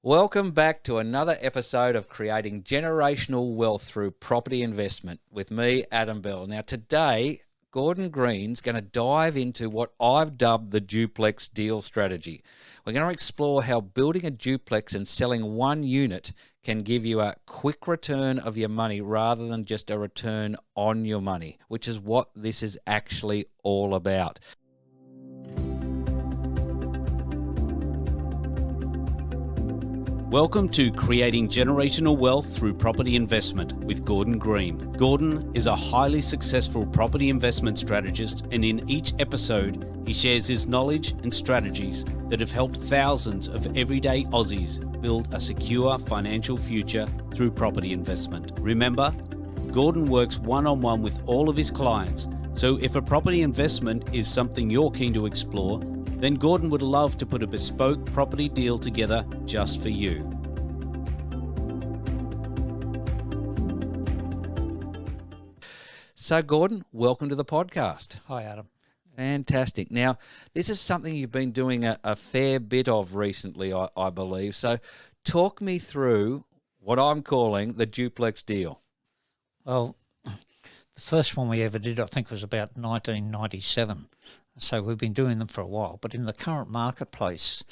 Welcome back to another episode of Creating Generational Wealth Through Property Investment with me, Adam Bell. Now today, Gordon Green's going to dive into what I've dubbed the Duplex deal strategy. We're going to explore how building a duplex and selling one unit can give you a quick return of your money rather than just a return on your money, which is what this is actually all about. Welcome to Creating Generational Wealth Through Property Investment with Gordon Green. Gordon is a highly successful property investment strategist, and in each episode, he shares his knowledge and strategies that have helped thousands of everyday Aussies build a secure financial future through property investment. Remember, Gordon works one-on-one with all of his clients, so if a property investment is something you're keen to explore, then Gordon would love to put a bespoke property deal together just for you. So Gordon, welcome to the podcast. Hi, Adam. Fantastic. Now, this is something you've been doing a fair bit of recently, I believe. So talk me through what I'm calling the duplex deal. Well, the first one we ever did, I think, was about 1997. So we've been doing them for a while. But in the current marketplace,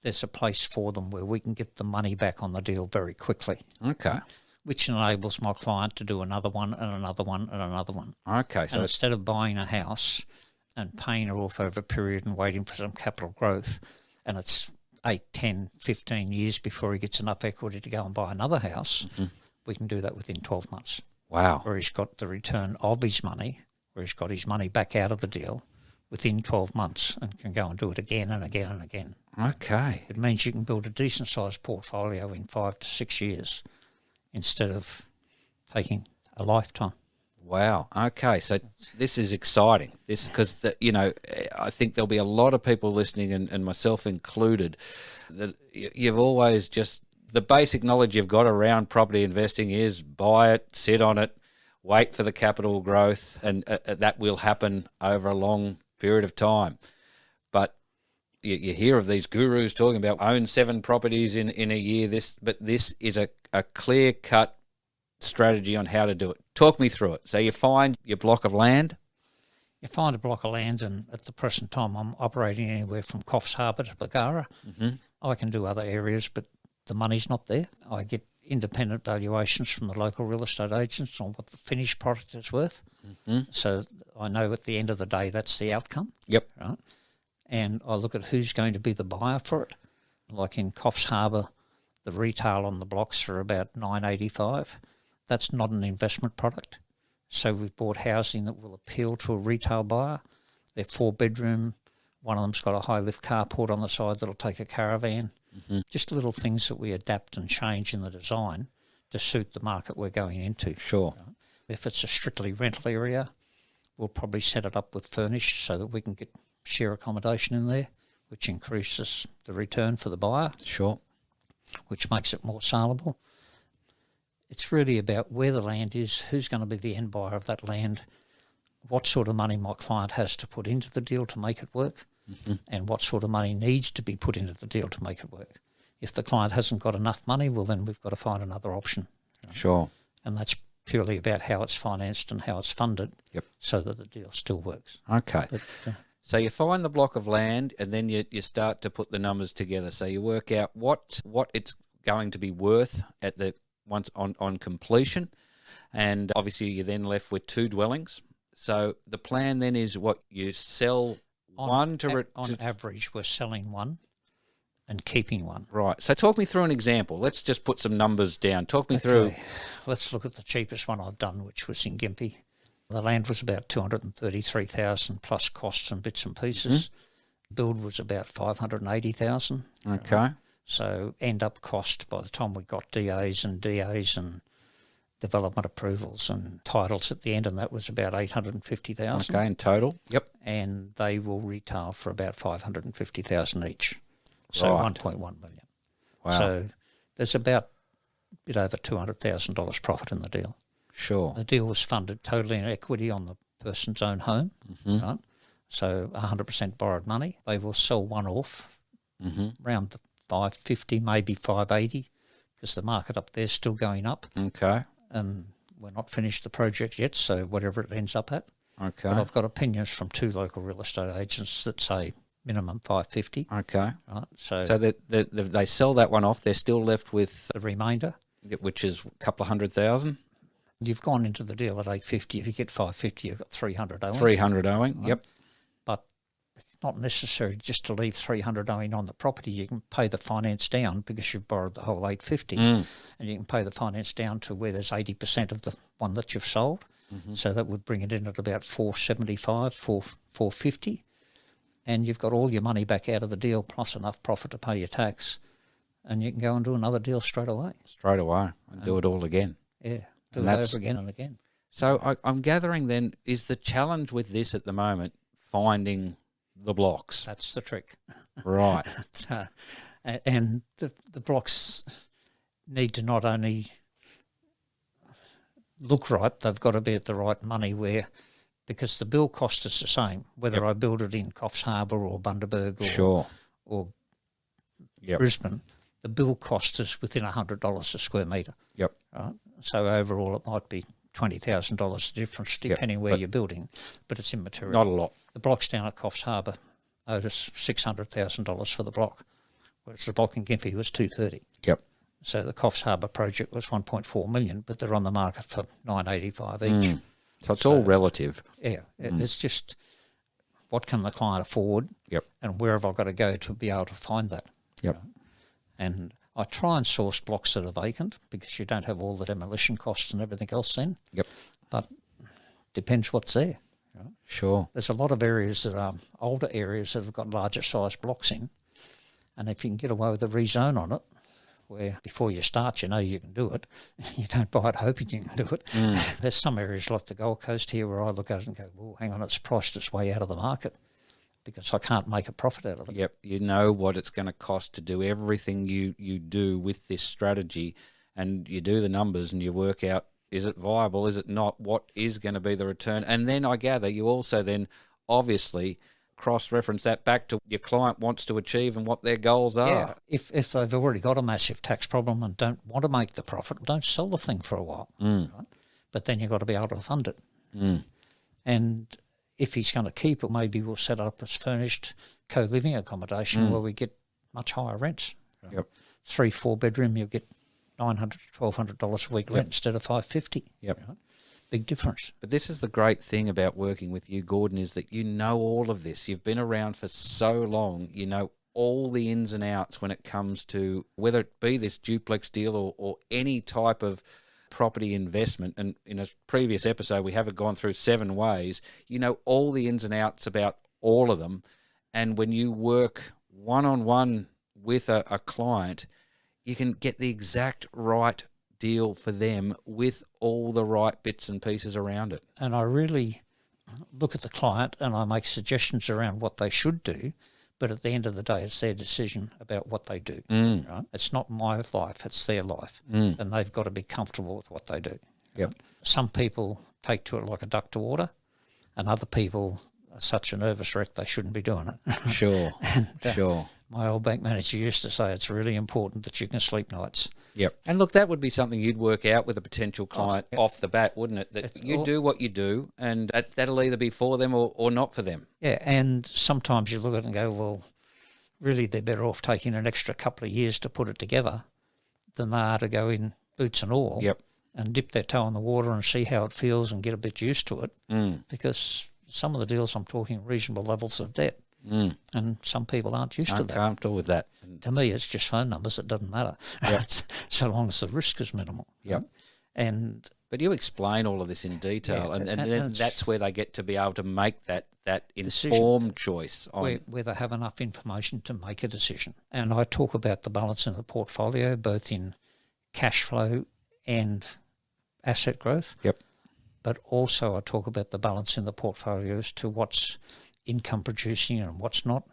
there's a place for them where we can get the money back on the deal very quickly. Okay. Which enables my client to do another one and another one and another one. Okay. So and instead of buying a house and paying it off over a period and waiting for some capital growth, and it's 8, 10, 15 years before he gets enough equity to go and buy another house, we can do that within 12 months. Wow. Where he's got the return of his money, where he's got his money back out of the deal within 12 months and can go and do it again and again and again. Okay. It means you can build a decent-sized portfolio in 5 to 6 years instead of taking a lifetime. Wow. Okay. So this is exciting. Because I think there'll be a lot of people listening, and myself included, that you've always just the basic knowledge you've got around property investing is buy it, sit on it, wait for the capital growth, and that will happen over a long period of time. But you hear of these gurus talking about own 7 properties in a year. But this is a clear-cut strategy on how to do it. Talk me through it. So you find your block of land. You find a block of land, and at the present time I'm operating anywhere from Coffs Harbour to Bargara. I can do other areas, but the money's not there. I get independent valuations from the local real estate agents on what the finished product is worth. So I know at the end of the day that's the outcome. Yep. Right. And I look at who's going to be the buyer for it. Like in Coffs Harbour, the retail on the blocks are about $9.85. That's not an investment product. So we've bought housing that will appeal to a retail buyer. They're 4-bedroom. One of them's got a high-lift carport on the side that'll take a caravan. Just little things that we adapt and change in the design to suit the market we're going into. Sure. If it's a strictly rental area, we'll probably set it up with furnished so that we can get share accommodation in there, which increases the return for the buyer. Sure. Which makes it more saleable. It's really about where the land is, who's going to be the end buyer of that land, what sort of money my client has to put into the deal to make it work, and what sort of money needs to be put into the deal to make it work. If the client hasn't got enough money, well, then we've got to find another option. Sure. And that's purely about how it's financed and how it's funded so that the deal still works. Okay. But, so you find the block of land, and then you start to put the numbers together. So you work out what it's going to be worth at the once on completion, and obviously you're then left with 2 dwellings. So the plan then is what you sell on average, we're selling one and keeping one. Right. So talk me through an example. Let's just put some numbers down. Talk me through. Let's look at the cheapest one I've done, which was in Gympie. The land was about $233,000 plus costs and bits and pieces. Build was about $580,000. Okay. So end up cost by the time we got DAs and development approvals and titles at the end, and that was about $850,000. Okay, in total. Yep. And they will retail for about $550,000 each. So Right. $1.1 million. Wow. So there's about a bit over $200,000 profit in the deal. Sure. The deal was funded totally in equity on the person's own home, right? So 100% borrowed money. They will sell one off around the 550, maybe 580, because the market up there's still going up. Okay. And we're not finished the project yet, so whatever it ends up at. Okay. But I've got opinions from 2 local real estate agents that say minimum 550. Okay. Right? So they sell that one off. They're still left with, the remainder, which is a couple of 100,000. you've gone into the deal at 850. If you get 550, you've got 300 owing. 300 owing. Right? Yep. But it's not necessary just to leave 300 owing on the property. You can pay the finance down because you've borrowed the whole 850, and you can pay the finance down to where there's 80% of the one that you've sold. So that would bring it in at about 475, 450, and you've got all your money back out of the deal plus enough profit to pay your tax, and you can go and do another deal straight away. Straight away and do it all again. Yeah, do it over again and again. So I'm gathering then, is the challenge with this at the moment finding the blocks? That's the trick. Right. And the blocks need to not only look right, they've got to be at the right money because the build cost is the same, whether I build it in Coffs Harbour or Bundaberg or Brisbane, the build cost is within $100 a square metre. Yep. Right? So overall it might be $20,000 difference depending where you're building, but it's immaterial. Not a lot. The blocks down at Coffs Harbour owed us $600,000 for the block, whereas the block in Gympie was $230,000. Yep. So the Coffs Harbour project was $1.4 million, but they're on the market for $985,000 each. So it's all relative. Yeah, it's just what can the client afford, Yep. and where have I got to go to be able to find that? Yep. And I try and source blocks that are vacant because you don't have all the demolition costs and everything else then. Yep. But depends what's there. Right? Sure. There's a lot of areas that are older areas that have got larger size blocks in, and if you can get away with a rezone on it, where before you start you know you can do it, you don't buy it hoping you can do it. There's some areas like the Gold Coast here where I look at it and go, well, hang on, it's priced its way out of the market because I can't make a profit out of it. Yep. You know what it's going to cost to do everything you do with this strategy, and you do the numbers and you work out, is it viable, is it not, what is going to be the return? And then I gather you also then obviously cross-reference that back to your client wants to achieve and what their goals are. Yeah, if they've already got a massive tax problem and don't want to make the profit, don't sell the thing for a while. Right? But then you've got to be able to fund it. And if he's going to keep it, maybe we'll set up as furnished co-living accommodation where we get much higher rents. Right? Yep. 3-4 bedroom, you'll get $900 to $1,200 a week rent instead of $550. Yep. Right? Big difference. But this is the great thing about working with you, Gordon, is that you know all of this. You've been around for so long. You know all the ins and outs when it comes to whether it be this duplex deal or any type of property investment. And in a previous episode, we haven't gone through 7 ways. You know all the ins and outs about all of them. And when you work one-on-one with a client, you can get the exact right deal for them with all the right bits and pieces around it. And I really look at the client and I make suggestions around what they should do, but at the end of the day, it's their decision about what they do. Right? It's not my life, it's their life, and they've got to be comfortable with what they do. Yep. Some people take to it like a duck to water, and other people are such a nervous wreck they shouldn't be doing it. Sure, sure. My old bank manager used to say it's really important that you can sleep nights. Yep. And look, that would be something you'd work out with a potential client off the bat, wouldn't it? That you do what you do, and that'll either be for them or not for them. Yeah, and sometimes you look at it and go, well, really they're better off taking an extra couple of years to put it together than they are to go in boots and all and dip their toe in the water and see how it feels and get a bit used to it. Because some of the deals I'm talking reasonable levels of debt. And some people aren't used to that. Comfortable with that. To me, it's just phone numbers. It doesn't matter, so long as the risk is minimal. Yep. But you explain all of this in detail, and then that's where they get to be able to make that informed choice. Where they have enough information to make a decision. And I talk about the balance in the portfolio, both in cash flow and asset growth. Yep. But also I talk about the balance in the portfolio as to what's income producing and what's not,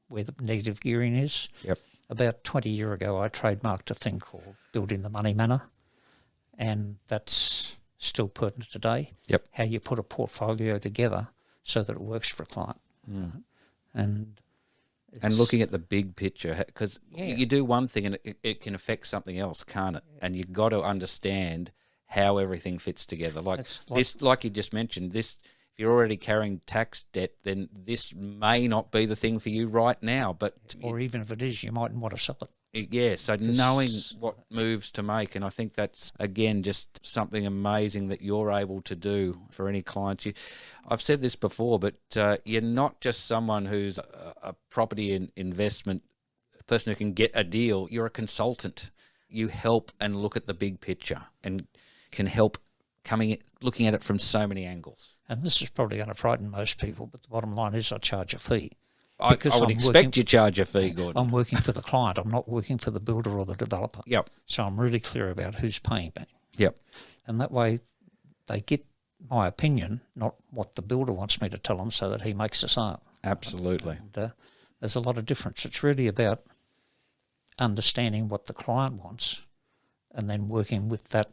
where the negative gearing is. Yep. About 20 years ago, I trademarked a thing called Building the Money Manor, and that's still pertinent today. Yep. How you put a portfolio together so that it works for a client. And And looking at the big picture, because Yeah. you do one thing and it can affect something else, can't it? And you've got to understand how everything fits together. Like this, like you just mentioned, this, if you're already carrying tax debt, then this may not be the thing for you right now. But or even if it is, you mightn't want to sell it. yeah, so knowing what moves to make, and I think that's, again, just something amazing that you're able to do for any clients. I've said this before, but you're not just someone who's a property investment person who can get a deal. You're a consultant. You help and look at the big picture and can help looking at it from so many angles. And this is probably going to frighten most people, but the bottom line is I charge a fee. I would expect you charge a fee, Gordon. I'm working for the client. I'm not working for the builder or the developer. Yep. So I'm really clear about who's paying me. Yep. And that way they get my opinion, not what the builder wants me to tell them so that he makes a sale. Absolutely. And, there's a lot of difference. It's really about understanding what the client wants and then working with that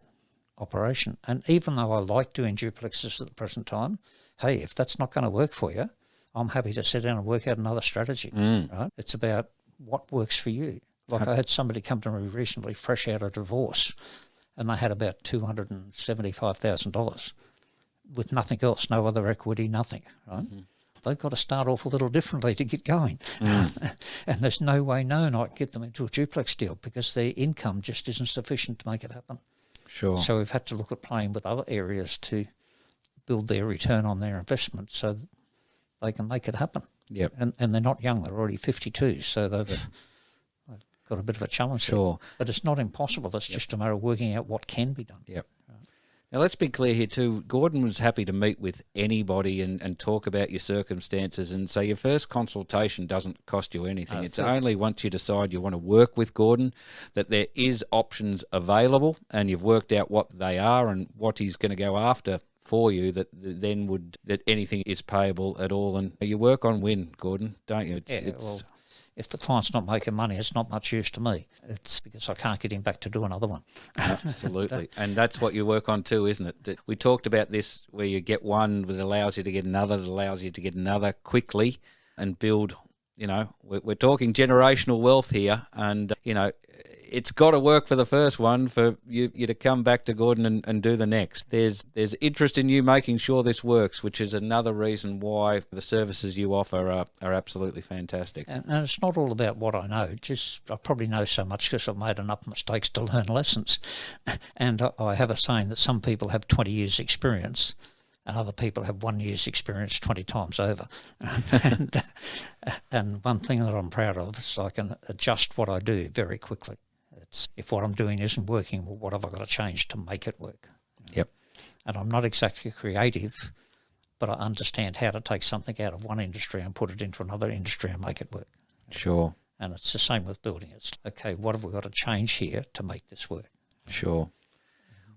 operation. And even though I like doing duplexes at the present time, hey, if that's not going to work for you, I'm happy to sit down and work out another strategy, right? It's about what works for you. Like I had somebody come to me recently, fresh out of divorce, and they had about $275,000 with nothing else, no other equity, nothing, right? Mm-hmm. They've got to start off a little differently to get going. And there's no way known I can get them into a duplex deal because their income just isn't sufficient to make it happen. Sure. So we've had to look at playing with other areas to build their return on their investment so that they can make it happen. Yep. And they're not young, they're already 52, so they've got a bit of a challenge. Sure. There. But it's not impossible, it's just a matter of working out what can be done. Yep. Now, let's be clear here too. Gordon was happy to meet with anybody and talk about your circumstances. And so your first consultation doesn't cost you anything. It's only once you decide you want to work with Gordon that there is options available and you've worked out what they are and what he's going to go after for you, that anything is payable at all. And you work on win, Gordon, don't you? Well, if the client's not making money, it's not much use to me. It's because I can't get him back to do another one. Absolutely. And that's what you work on too, isn't it? We talked about this where you get one that allows you to get another, that allows you to get another quickly and build, we're talking generational wealth here. And, it's got to work for the first one for you to come back to Gordon and do the next. There's interest in you making sure this works, which is another reason why the services you offer are absolutely fantastic. And it's not all about what I know. I probably know so much because I've made enough mistakes to learn lessons. And I have a saying that some people have 20 years experience and other people have 1 year's experience 20 times over. and one thing that I'm proud of is I can adjust what I do very quickly. If what I'm doing isn't working, well, what have I got to change to make it work? Yep. And I'm not exactly creative, but I understand how to take something out of one industry and put it into another industry and make it work. Sure. And it's the same with building. It's, okay, what have we got to change here to make this work? Sure.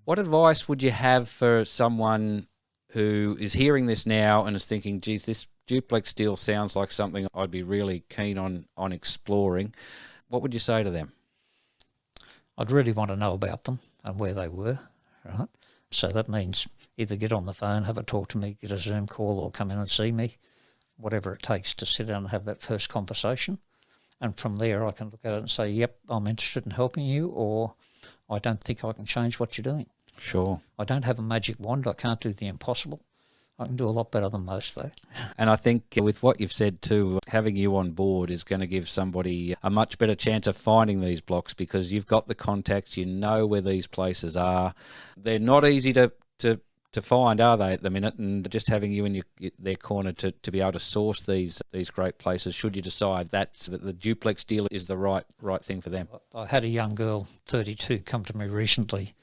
What advice would you have for someone who is hearing this now and is thinking, geez, this duplex deal sounds like something I'd be really keen on exploring? What would you say to them? I'd really want to know about them and where they were, right? So that means either get on the phone, have a talk to me, get a Zoom call or come in and see me, whatever it takes to sit down and have that first conversation. And from there I can look at it and say, yep, I'm interested in helping you, or I don't think I can change what you're doing. Sure. I don't have a magic wand. I can't do the impossible. I can do a lot better than most, though. And I think with what you've said too, having you on board is going to give somebody a much better chance of finding these blocks because you've got the contacts, you know where these places are. They're not easy to find, are they, at the minute? And just having you in their corner to be able to source these great places, should you decide that the duplex deal is the right thing for them. I had a young girl, 32, come to me recently,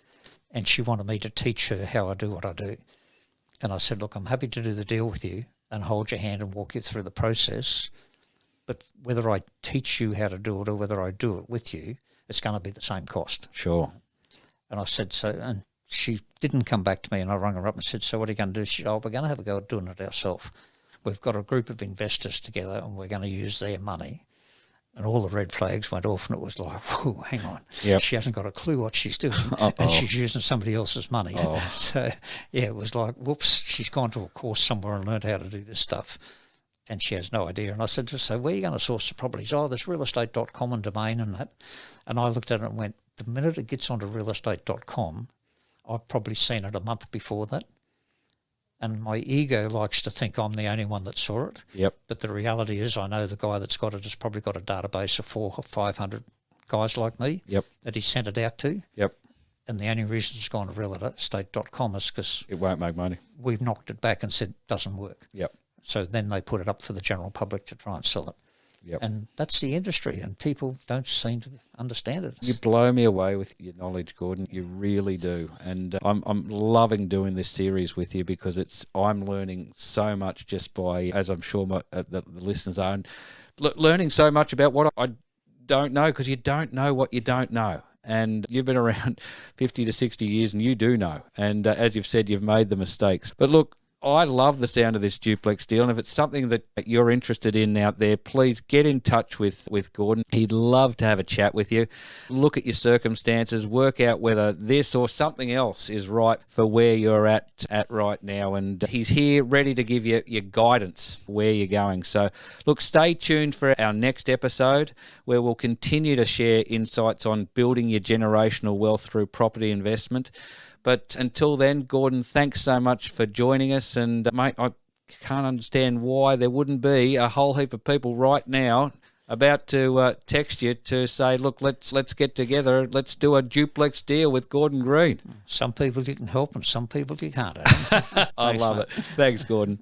and she wanted me to teach her how I do what I do. And I said, look, I'm happy to do the deal with you and hold your hand and walk you through the process. But whether I teach you how to do it or whether I do it with you, it's going to be the same cost. Sure. And I said, so, and she didn't come back to me, and I rang her up and said, so what are you going to do? She said, we're going to have a go at doing it ourselves. We've got a group of investors together and we're going to use their money. And all the red flags went off and it was like, whoa, hang on. Yep. She hasn't got a clue what she's doing and she's using somebody else's money. So, yeah, it was like, whoops, she's gone to a course somewhere and learned how to do this stuff. And she has no idea. And I said, so where are you going to source the properties? Oh, there's realestate.com and domain and that. And I looked at it and went, the minute it gets onto realestate.com, I've probably seen it a month before that. And my ego likes to think I'm the only one that saw it. Yep. But the reality is I know the guy that's got it has probably got a database of 400 or 500 guys like me that he sent it out to. Yep. And the only reason it's gone to realestate.com is because it won't make money. We've knocked it back and said it doesn't work. Yep. So then they put it up for the general public to try and sell it. Yep. And that's the industry, and people don't seem to understand it. You blow me away with your knowledge, Gordon. You really do. And I'm loving doing this series with you because I'm learning so much just by, as I'm sure the listeners are, and learning so much about what I don't know, because you don't know what you don't know. And you've been around 50 to 60 years and you do know. And as you've said, you've made the mistakes. But look, I love the sound of this duplex deal, and if it's something that you're interested in out there, please get in touch with Gordon. He'd love to have a chat with you. Look at your circumstances, work out whether this or something else is right for where you're at right now, and he's here ready to give you your guidance where you're going. So look, stay tuned for our next episode where we'll continue to share insights on building your generational wealth through property investment. But until then, Gordon, thanks so much for joining us. And, mate, I can't understand why there wouldn't be a whole heap of people right now about to text you to say, look, let's get together. Let's do a duplex deal with Gordon Green. Some people you can help and some people you can't. I love it. Thanks, Gordon.